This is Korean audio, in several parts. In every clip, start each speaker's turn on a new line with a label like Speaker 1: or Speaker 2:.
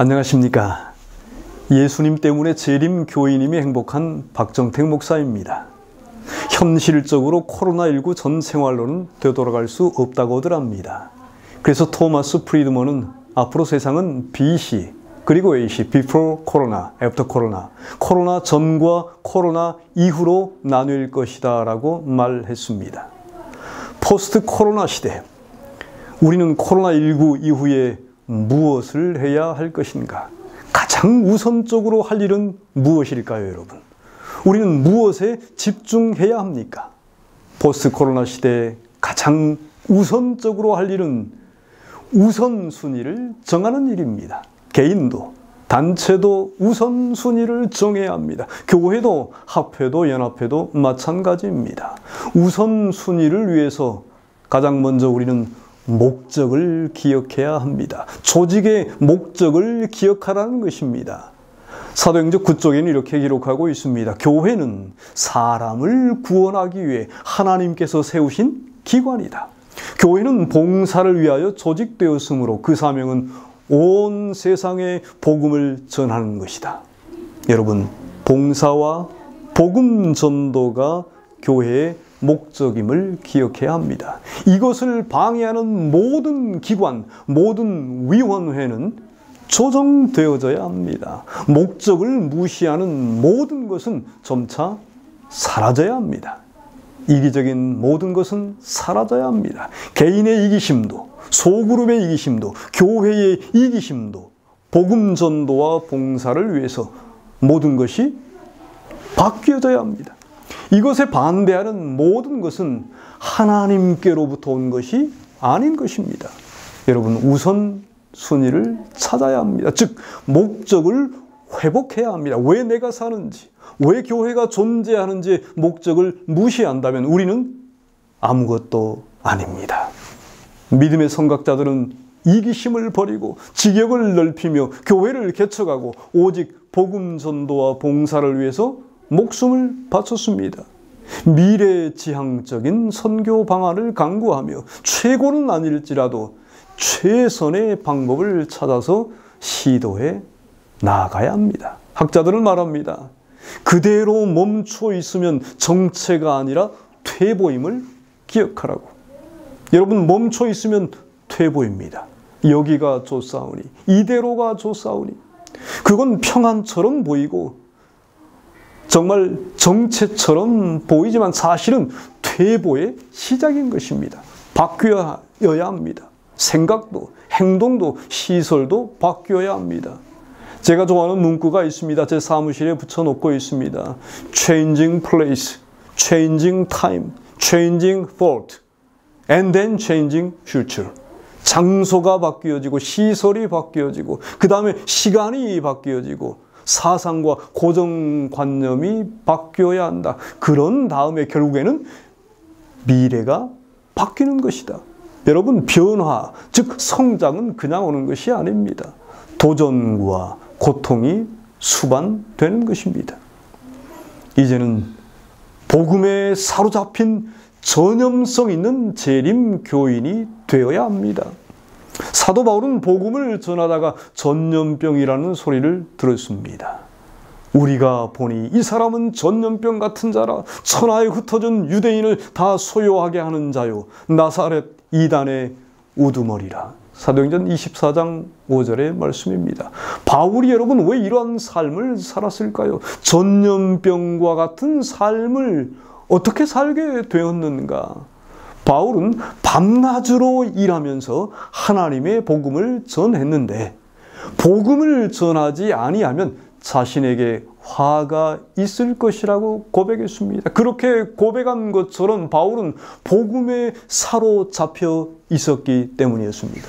Speaker 1: 안녕하십니까. 예수님 때문에 재림 교인임이 행복한 박정택 목사입니다. 현실적으로 코로나19 전 생활로는 되돌아갈 수 없다고들 합니다. 그래서 토마스 프리드먼은 앞으로 세상은 BC 그리고 AC, Before Corona, After Corona, 코로나 전과 코로나 이후로 나뉠 것이다 라고 말했습니다. 포스트 코로나 시대, 우리는 코로나19 이후에 무엇을 해야 할 것인가? 가장 우선적으로 할 일은 무엇일까요, 여러분? 우리는 무엇에 집중해야 합니까? 포스트 코로나 시대에 가장 우선적으로 할 일은 우선순위를 정하는 일입니다. 개인도, 단체도 우선순위를 정해야 합니다. 교회도, 합회도, 연합회도 마찬가지입니다. 우선순위를 위해서 가장 먼저 우리는 목적을 기억해야 합니다. 조직의 목적을 기억하라는 것입니다. 사도행전 9쪽에는 이렇게 기록하고 있습니다. 교회는 사람을 구원하기 위해 하나님께서 세우신 기관이다. 교회는 봉사를 위하여 조직되었으므로 그 사명은 온 세상에 복음을 전하는 것이다. 여러분, 봉사와 복음 전도가 교회의 목적임을 기억해야 합니다. 이것을 방해하는 모든 기관, 모든 위원회는 조정되어져야 합니다. 목적을 무시하는 모든 것은 점차 사라져야 합니다. 이기적인 모든 것은 사라져야 합니다. 개인의 이기심도, 소그룹의 이기심도, 교회의 이기심도, 복음 전도와 봉사를 위해서 모든 것이 바뀌어져야 합니다. 이것에 반대하는 모든 것은 하나님께로부터 온 것이 아닌 것입니다. 여러분, 우선순위를 찾아야 합니다. 즉, 목적을 회복해야 합니다. 왜 내가 사는지, 왜 교회가 존재하는지 목적을 무시한다면 우리는 아무것도 아닙니다. 믿음의 선각자들은 이기심을 버리고 지경을 넓히며 교회를 개척하고 오직 복음 전도와 봉사를 위해서 목숨을 바쳤습니다. 미래지향적인 선교 방안을 강구하며 최고는 아닐지라도 최선의 방법을 찾아서 시도해 나아가야 합니다. 학자들은 말합니다. 그대로 멈춰 있으면 정체가 아니라 퇴보임을 기억하라고. 여러분, 멈춰 있으면 퇴보입니다. 여기가 좋사오니, 이대로가 좋사오니. 그건 평안처럼 보이고 정말 정체처럼 보이지만 사실은 퇴보의 시작인 것입니다. 바뀌어야 합니다. 생각도, 행동도, 시설도 바뀌어야 합니다. 제가 좋아하는 문구가 있습니다. 제 사무실에 붙여놓고 있습니다. Changing place, changing time, changing thought, and then changing future. 장소가 바뀌어지고 시설이 바뀌어지고 그 다음에 시간이 바뀌어지고 사상과 고정관념이 바뀌어야 한다. 그런 다음에 결국에는 미래가 바뀌는 것이다. 여러분, 변화, 즉 성장은 그냥 오는 것이 아닙니다. 도전과 고통이 수반되는 것입니다. 이제는 복음에 사로잡힌 전염성 있는 재림 교인이 되어야 합니다. 사도 바울은 복음을 전하다가 전염병이라는 소리를 들었습니다. 우리가 보니 이 사람은 전염병 같은 자라. 천하에 흩어진 유대인을 다 소요하게 하는 자요, 나사렛 이단의 우두머리라. 사도행전 24장 5절의 말씀입니다. 바울이 여러분 왜 이러한 삶을 살았을까요? 전염병과 같은 삶을 어떻게 살게 되었는가? 바울은 밤낮으로 일하면서 하나님의 복음을 전했는데 복음을 전하지 아니하면 자신에게 화가 있을 것이라고 고백했습니다. 그렇게 고백한 것처럼 바울은 복음에 사로잡혀 있었기 때문이었습니다.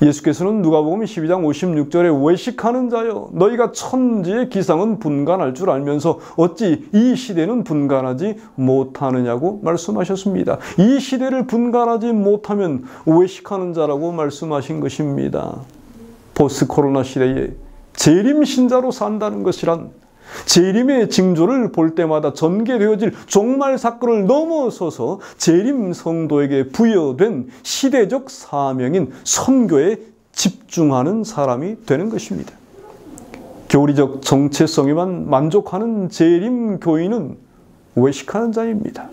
Speaker 1: 예수께서는 누가복음 12장 56절에 외식하는 자여, 너희가 천지의 기상은 분간할 줄 알면서 어찌 이 시대는 분간하지 못하느냐고 말씀하셨습니다. 이 시대를 분간하지 못하면 외식하는 자라고 말씀하신 것입니다. 포스트 코로나 시대에 재림 신자로 산다는 것이란 재림의 징조를 볼 때마다 전개되어질 종말 사건을 넘어서서 재림 성도에게 부여된 시대적 사명인 선교의 집중하는 사람이 되는 것입니다. 교리적 정체성에만 만족하는 재림교인은 외식하는 자입니다.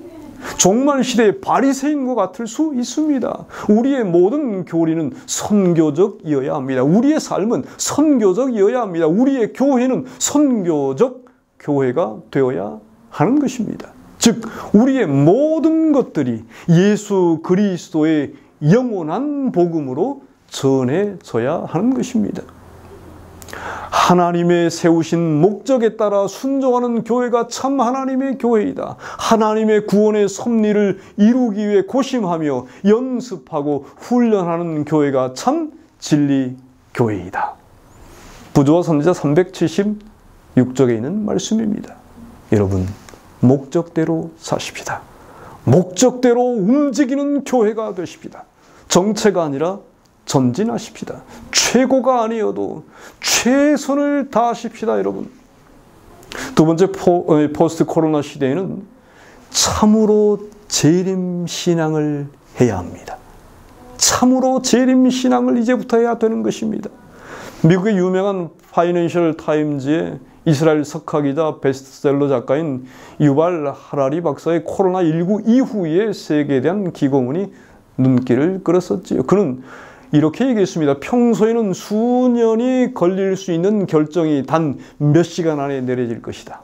Speaker 1: 종말 시대의 바리새인과 같을 수 있습니다. 우리의 모든 교리는 선교적이어야 합니다. 우리의 삶은 선교적이어야 합니다. 우리의 교회는 선교적 교회가 되어야 하는 것입니다. 즉 우리의 모든 것들이 예수 그리스도의 영원한 복음으로 전해져야 하는 것입니다. 하나님의 세우신 목적에 따라 순종하는 교회가 참 하나님의 교회이다. 하나님의 구원의 섭리를 이루기 위해 고심하며 연습하고 훈련하는 교회가 참 진리 교회이다. 부조와 선지자 376쪽에 있는 말씀입니다. 여러분, 목적대로 사십시다. 목적대로 움직이는 교회가 되십시다. 정체가 아니라 전진하십시다. 최고가 아니어도 최선을 다하십시다, 여러분. 두 번째, 포스트 코로나 시대에는 참으로 재림 신앙을 해야 합니다. 참으로 재림 신앙을 이제부터 해야 되는 것입니다. 미국의 유명한 파이낸셜 타임즈의 이스라엘 석학이자 베스트셀러 작가인 유발 하라리 박사의 코로나19 이후의 세계에 대한 기고문이 눈길을 끌었었지요. 그는 이렇게 얘기했습니다. 평소에는 수년이 걸릴 수 있는 결정이 단 몇 시간 안에 내려질 것이다.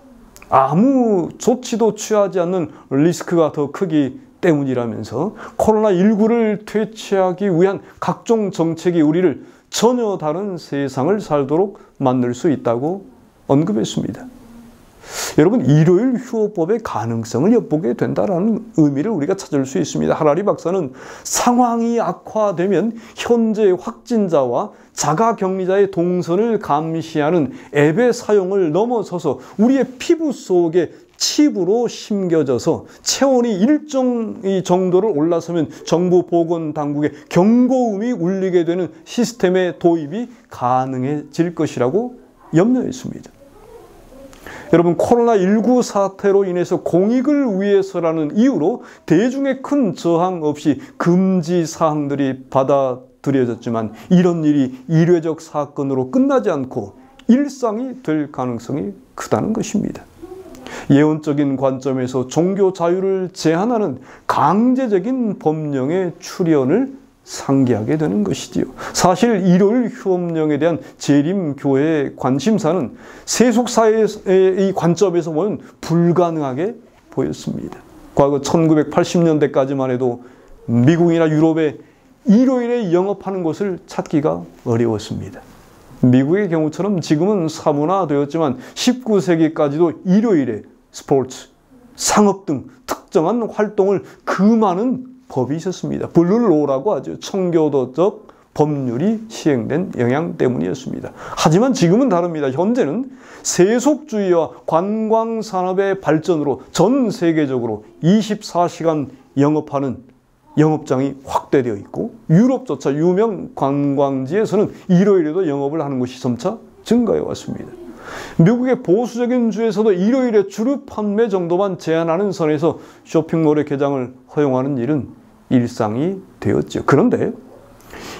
Speaker 1: 아무 조치도 취하지 않는 리스크가 더 크기 때문이라면서 코로나19를 퇴치하기 위한 각종 정책이 우리를 전혀 다른 세상을 살도록 만들 수 있다고 언급했습니다. 여러분, 일요일 휴업법의 가능성을 엿보게 된다는 의미를 우리가 찾을 수 있습니다. 하라리 박사는 상황이 악화되면 현재 확진자와 자가격리자의 동선을 감시하는 앱의 사용을 넘어서서 우리의 피부 속에 칩으로 심겨져서 체온이 일정 정도를 올라서면 정부 보건당국의 경고음이 울리게 되는 시스템의 도입이 가능해질 것이라고 염려했습니다. 여러분, 코로나19 사태로 인해서 공익을 위해서라는 이유로 대중의 큰 저항 없이 금지 사항들이 받아들여졌지만 이런 일이 일회적 사건으로 끝나지 않고 일상이 될 가능성이 크다는 것입니다. 예언적인 관점에서 종교 자유를 제한하는 강제적인 법령의 출현을 상기하게 되는 것이지요. 사실 일요일 휴업령에 대한 재림교회의 관심사는 세속사회의 관점에서 보면 불가능하게 보였습니다. 과거 1980년대까지만 해도 미국이나 유럽에 일요일에 영업하는 곳을 찾기가 어려웠습니다. 미국의 경우처럼 지금은 사문화되었지만 19세기까지도 일요일에 스포츠, 상업 등 특정한 활동을 금하는 법이 있었습니다. 블루로라고 하죠. 청교도적 법률이 시행된 영향 때문이었습니다. 하지만 지금은 다릅니다. 현재는 세속주의와 관광산업의 발전으로 전 세계적으로 24시간 영업하는 영업장이 확대되어 있고 유럽조차 유명 관광지에서는 일요일에도 영업을 하는 곳이 점차 증가해 왔습니다. 미국의 보수적인 주에서도 일요일에 주류 판매 정도만 제한하는 선에서 쇼핑몰의 개장을 허용하는 일은 일상이 되었죠. 그런데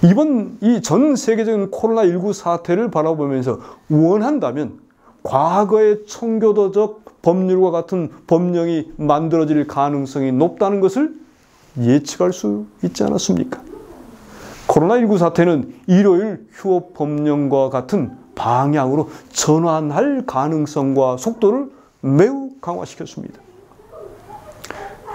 Speaker 1: 이번 이 전 세계적인 코로나19 사태를 바라보면서 원한다면 과거의 청교도적 법률과 같은 법령이 만들어질 가능성이 높다는 것을 예측할 수 있지 않았습니까? 코로나19 사태는 일요일 휴업 법령과 같은 방향으로 전환할 가능성과 속도를 매우 강화시켰습니다.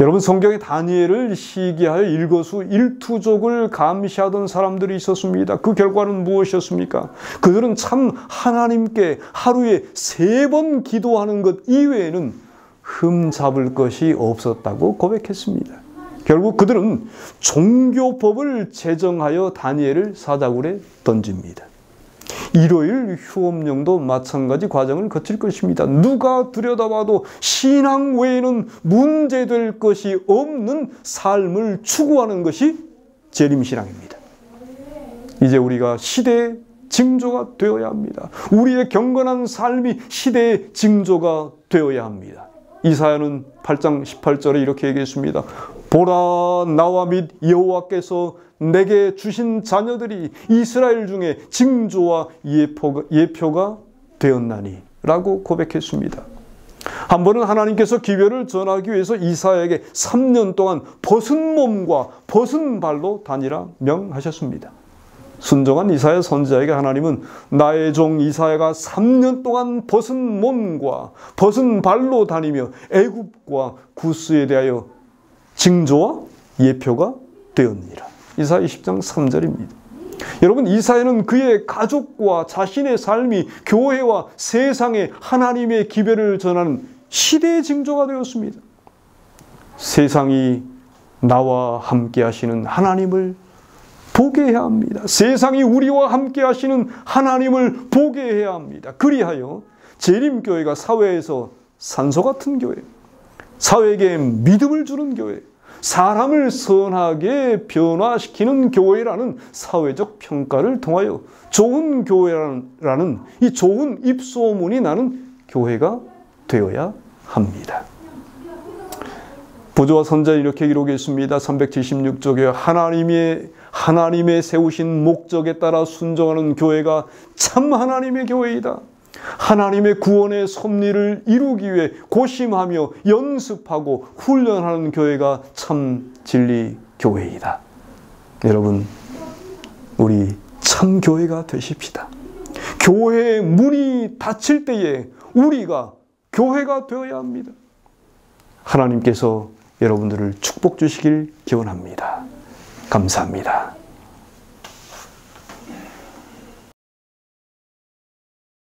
Speaker 1: 여러분, 성경의 다니엘을 시기하여 일거수일투족을 감시하던 사람들이 있었습니다. 그 결과는 무엇이었습니까? 그들은 참 하나님께 하루에 3번 기도하는 것 이외에는 흠잡을 것이 없었다고 고백했습니다. 결국 그들은 종교법을 제정하여 다니엘을 사자굴에 던집니다. 일요일 휴업령도 마찬가지 과정을 거칠 것입니다. 누가 들여다봐도 신앙 외에는 문제될 것이 없는 삶을 추구하는 것이 재림신앙입니다. 이제 우리가 시대의 징조가 되어야 합니다. 우리의 경건한 삶이 시대의 징조가 되어야 합니다. 이사야는 8장 18절에 이렇게 얘기했습니다. 보라, 나와 및 여호와께서 내게 주신 자녀들이 이스라엘 중에 징조와 예표가 되었나니 라고 고백했습니다. 한 번은 하나님께서 기별을 전하기 위해서 이사야에게 3년 동안 벗은 몸과 벗은 발로 다니라 명하셨습니다. 순종한 이사야 선지자에게 하나님은 나의 종 이사야가 3년 동안 벗은 몸과 벗은 발로 다니며 애굽과 구스에 대하여 징조와 예표가 되었느니라. 이사야 20장 3절입니다. 여러분, 이사야는 그의 가족과 자신의 삶이 교회와 세상에 하나님의 기별을 전하는 시대의 징조가 되었습니다. 세상이 나와 함께 하시는 하나님을 보게 해야 합니다. 세상이 우리와 함께 하시는 하나님을 보게 해야 합니다. 그리하여 재림교회가 사회에서 산소 같은 교회, 사회에게 믿음을 주는 교회, 사람을 선하게 변화시키는 교회라는 사회적 평가를 통하여 좋은 교회라는 이 좋은 입소문이 나는 교회가 되어야 합니다. 부조와 선자는 이렇게 기록했습니다. 376쪽에 하나님의 세우신 목적에 따라 순종하는 교회가 참 하나님의 교회이다. 하나님의 구원의 섭리를 이루기 위해 고심하며 연습하고 훈련하는 교회가 참 진리 교회이다. 여러분, 우리 참 교회가 되십시다. 교회의 문이 닫힐 때에 우리가 교회가 되어야 합니다. 하나님께서 여러분들을 축복 주시길 기원합니다. 감사합니다.